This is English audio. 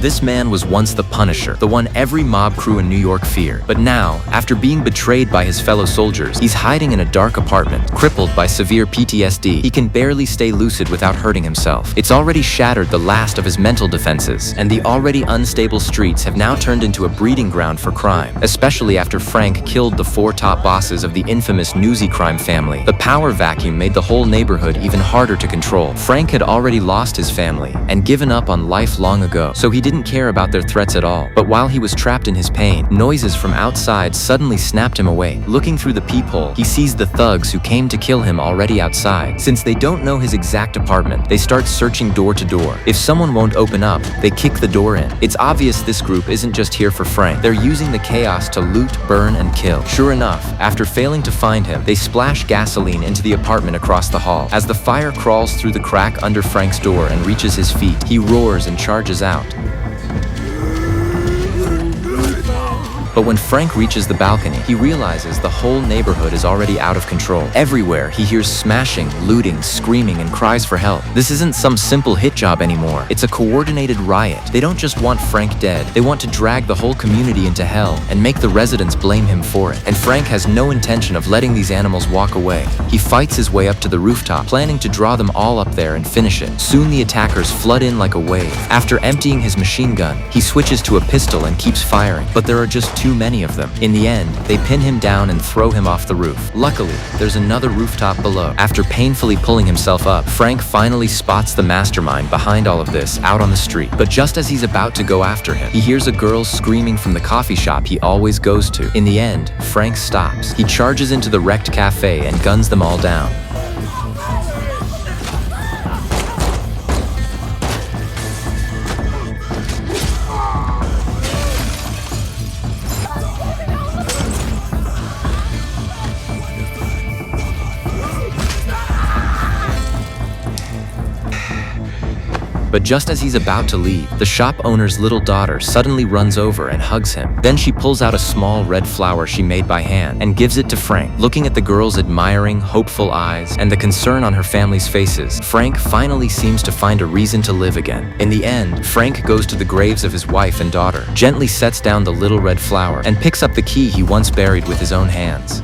This man was once the Punisher, the one every mob crew in New York feared. But now, after being betrayed by his fellow soldiers, he's hiding in a dark apartment, crippled by severe PTSD. He can barely stay lucid without hurting himself. It's already shattered the last of his mental defenses, and the already unstable streets have now turned into a breeding ground for crime, especially after Frank killed the 4 top bosses of the infamous Newsy crime family. The power vacuum made the whole neighborhood even harder to control. Frank had already lost his family and given up on life long ago, so he didn't care about their threats at all. But while he was trapped in his pain, noises from outside suddenly snapped him away. Looking through the peephole, he sees the thugs who came to kill him already outside. Since they don't know his exact apartment, they start searching door to door. If someone won't open up, they kick the door in. It's obvious this group isn't just here for Frank. They're using the chaos to loot, burn, and kill. Sure enough, after failing to find him, they splash gasoline into the apartment across the hall. As the fire crawls through the crack under Frank's door and reaches his feet, he roars and charges out. But when Frank reaches the balcony, he realizes the whole neighborhood is already out of control. Everywhere, he hears smashing, looting, screaming, and cries for help. This isn't some simple hit job anymore. It's a coordinated riot. They don't just want Frank dead. They want to drag the whole community into hell and make the residents blame him for it. And Frank has no intention of letting these animals walk away. He fights his way up to the rooftop, planning to draw them all up there and finish it. Soon the attackers flood in like a wave. After emptying his machine gun, he switches to a pistol and keeps firing. But there are just too many of them. In the end, they pin him down and throw him off the roof. Luckily, there's another rooftop below. After painfully pulling himself up, Frank finally spots the mastermind behind all of this out on the street. But just as he's about to go after him, he hears a girl screaming from the coffee shop he always goes to. In the end, Frank stops. He charges into the wrecked cafe and guns them all down. But just as he's about to leave, the shop owner's little daughter suddenly runs over and hugs him. Then she pulls out a small red flower she made by hand and gives it to Frank. Looking at the girl's admiring, hopeful eyes and the concern on her family's faces, Frank finally seems to find a reason to live again. In the end, Frank goes to the graves of his wife and daughter, gently sets down the little red flower, and picks up the key he once buried with his own hands.